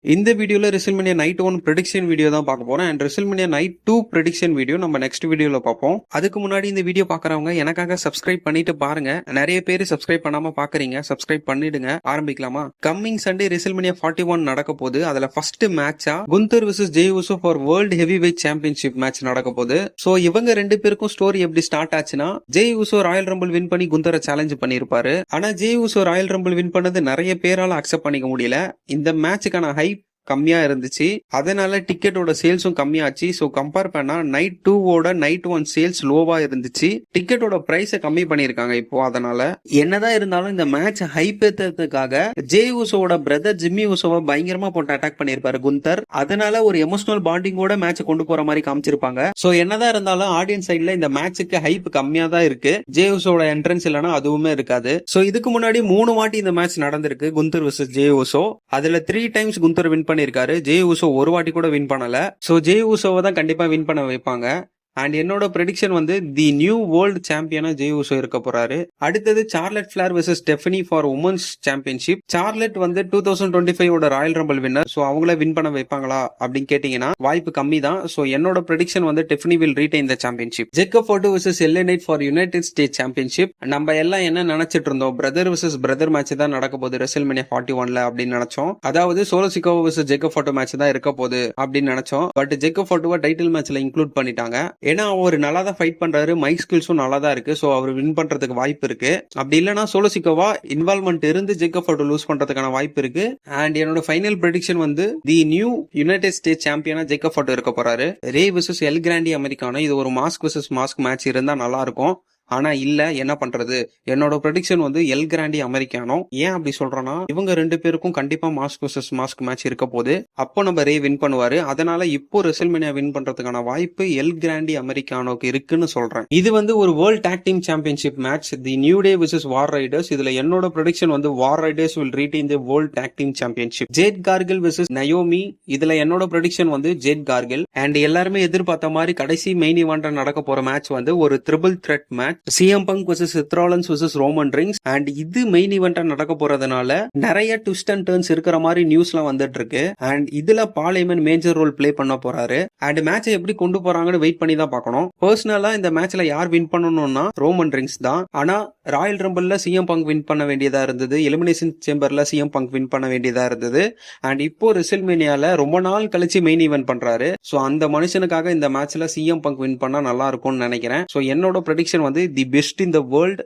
இந்த வீடியோல WrestleMania night 1 prediction video தான் பார்க்க போறோம். And WrestleMania night 2 prediction video நம்ம நெக்ஸ்ட் வீடியோல பார்ப்போம். அதுக்கு முன்னாடி இந்த வீடியோ பார்க்கறவங்க எனக்காக சப்ஸ்கிரைப் பண்ணிட்டு பாருங்க. நிறைய பேர் சப்ஸ்கிரைப் பண்ணாம பாக்குறீங்க, சப்ஸ்கிரைப் பண்ணிடுங்க. ஆரம்பிக்கலாமா? கம்மிங் சண்டே ரெசில்மேனியா 41 நடக்க போகுது. அதுல ஃபர்ஸ்ட் மேட்சா Gunther vs Jey Uso for world heavyweight championship match நடக்க போகுது. சோ இவங்க ரெண்டு பேருக்கும் ஸ்டோரி எப்படி ஸ்டார்ட் ஆச்சுன்னா, ஜே உசோ ராயல் ரம்பிள் வின் பண்ணி குந்தரை சேலஞ்ச் பண்ணிருப்பாரு. ஆனா ஜே உசோ ராயல் ரம்பிள் வின் பண்ணது நிறைய பேரால அக்செப்ட் பண்ணிக்க முடியல. இந்த மேட்சுக்கான ஹைப் கம்மியா இருந்துச்சு, அதனால டிக்கெட்டோட சேல்ஸும் கம்மியாச்சு. சோ கம்பேர் பண்ணா நைட் 2 ஓட நைட் 1 சேல்ஸ் லோவா இருந்துச்சு. டிக்கெட்டோட பிரைஸ கம்மி பண்ணிருக்காங்க இப்போ. அதனால என்னதான் இருந்தாலும் இந்த மேட்ச் ஹைப் ஏத்துறதுக்காக ஜே உசோவோட பிரதர் ஜிம்மி உசோவை பயங்கரமா போட்டு அட்டாக் பண்ணிருப்பாரு குந்தர். அதனால ஒரு எமோஷனல் பாண்டிங்கோட மேட்ச் கொண்டு போற மாதிரி காமிச்சிருப்பாங்க. சோ என்னதான் இருந்தாலும் ஆடியன்ஸ் சைட்ல இந்த மேட்சுக்கு ஹைப் கம்மியா தான் இருக்கு. ஜே உசோவோட என்ட்ரன்ஸ் இல்லனா அதுவுமே இருக்காது. சோ இதுக்கு முன்னாடி 3 வாட்டி இந்த மேட்ச் நடந்திருக்கு, குந்தர் vs ஜே உசோ. அதுல 3 டைம்ஸ் குந்தர் வின் பண்ணிருக்காரு. ஜே உசோ ஒரு வாட்டி கூட வின் பண்ணல. சோ ஜே உசோவை தான் கண்டிப்பா வின் பண்ண வைப்பாங்க. அண்ட் என்னோட ப்ரெடிக்ஷன் வந்து தி நியூ வேர்ல்டு சாம்பியனா ஜே உசோ இருக்க போறாரு. அடுத்தது சார்லட் flare vs Stephanie for women's championship. சார்லட் வந்து 2025 ஓட ராயல் ரம்பிள் வின்னர். சோ அவங்கள வின் பண்ண வைப்பாங்களா அப்படின்னு கேட்டீங்கன்னா வாய்ப்பு கம்மி தான். சோ என்னோட ப்ரெடிக்ஷன் வந்து definitely will retain the championship. Jacob Fatu vs LA Knight for United States championship. நம்ம எல்லாம் என்ன நினைச்சிட்டு இருந்தோம், பிரதர் vs பிரதர் மேட்ச் தான் நடக்க போகுது ரெசில்மேனியா 41ல அப்படின்னு நினைச்சோம். அதாவது solo சிக்கோவா vs Jacob Ford match தான் இருக்க போகுது அப்படின்னு நினைச்சோம். பட் ஜேக்கப் ஃபோர்டுவை டைட்டில் மேட்ச்ல இன்க்ளூட் பண்ணிட்டாங்க. ஏன்னா அவர் நல்லா தான் ஃபைட் பண்றாரு, மைக் ஸ்கில்ஸும் நல்லா தான் இருக்கு. சோ அவர் வின் பண்றதுக்கு வாய்ப்பு இருக்கு. அப்படி இல்லனா சோலோ சிக்கோவா இன்வால்வ்மெண்ட் இருந்து ஜேக்கப் ஃபோர்டு லூஸ் பண்றதுக்கான வாய்ப்பு இருக்கு. அண்ட் என்னோட ஃபைனல் ப்ரெடிக்ஷன் வந்து தி நியூ யுனைடெட் ஸ்டேட்ஸ் சாம்பியனா ஜேக்கப் ஃபோர்டு இருக்க போறாரு. Rey vs El Grande Americano. இது ஒரு மாஸ்க் vs மாஸ்க் மேட்ச் இருந்தா நல்லா இருக்கும். ஆனா இல்ல, என்ன பண்றது? என்னோட ப்ரெடிக்ஷன் வந்து எல் கிராண்டி அமெரிக்கானோ. ஏன் அப்படி சொல்றேன்னா, இவங்க ரெண்டு பேருக்கும் கண்டிப்பா மாஸ்க் vs மாஸ்க் மேட்ச் இருக்க போது. அப்போ நம்ம ரே வின் பண்ணுவாரு. அதனால இப்போ ரெசில்மேனியா வின் பண்றதுக்கான வாய்ப்பு எல் கிராண்டி அமெரிக்கானோக்கு இருக்குன்னு சொல்றேன். இது வந்து ஒரு world tag team championship match, the New Day vs War Raiders. இதுல என்னோட ப்ரெடிக்ஷன் வந்து War Raiders will retain the world tag team championship. Jade Cargill vs Naomi. இதுல என்னோட ப்ரெடிக்ஷன் வந்து ஜேட் கார்கில். அண்ட் எல்லாருமே எதிர்பார்த்த மாதிரி கடைசி மெயின் ஈவென்ட் நடக்க போற மேட்ச் வந்து ஒரு triple thread match, CM Punk vs Seth Rollins vs Roman Reigns. And இது மெயின் ஈவெண்டா நடக்க போறதுனால நிறைய ட்விஸ்ட் அண்ட் டர்ன்ஸ் இருக்கிற மாதிரி நியூஸ்லாம் வந்துட்டு இருக்கு. அண்ட் இதுல பால் ஹேமன் மேஜர் ரோல் பிளே பண்ண போறாரு. அண்ட் மேட்சை எப்படி கொண்டு போறாங்கன்னு வெயிட் பண்ணி தான் பார்க்கணும். பர்சனலா இந்த மேட்ச்ல யார் வின் பண்ணணும்னா ரோமன் ரிங்ஸ் தான். ஆனா ராயல் ரம்பிள்ல CM Punk வின் பண்ண வேண்டியதா இருந்தது, எலிமினேஷன் சேம்பர்ல CM Punk வின் பண்ண வேண்டியதா இருந்தது. அண்ட் இப்போ ரெசில்மேனியால ரொம்ப நாள் கழிச்சு மெயின் ஈவென்ட் பண்றாரு. சோ அந்த மனுஷனுக்காக இந்த மேட்ச்ல CM Punk வின் பண்ணா நல்லா இருக்கும்னு நினைக்கிறேன். சோ என்னோட ப்ரெடிக்ஷன் வந்து the best in the world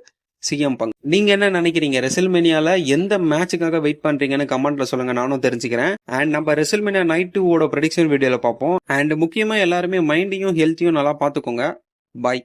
CM Punk. நீங்க என்ன நினைக்கிறீங்க? ரெசில்மேனியால எந்த மேட்சுக்காக வெயிட் பண்றீங்கன்னு கமெண்ட்ல சொல்லுங்க, நானும் தெரிஞ்சுக்கிறேன். அண்ட் நம்ம ரெசில்மேனியா நைட் 2 ஓட ப்ரெடிக்ஷன் வீடியோல பார்ப்போம். அண்ட் முக்கியமா எல்லாருமே மைண்டையும் ஹெல்த்தையும் நல்லா பாத்துக்கோங்க. பாய்.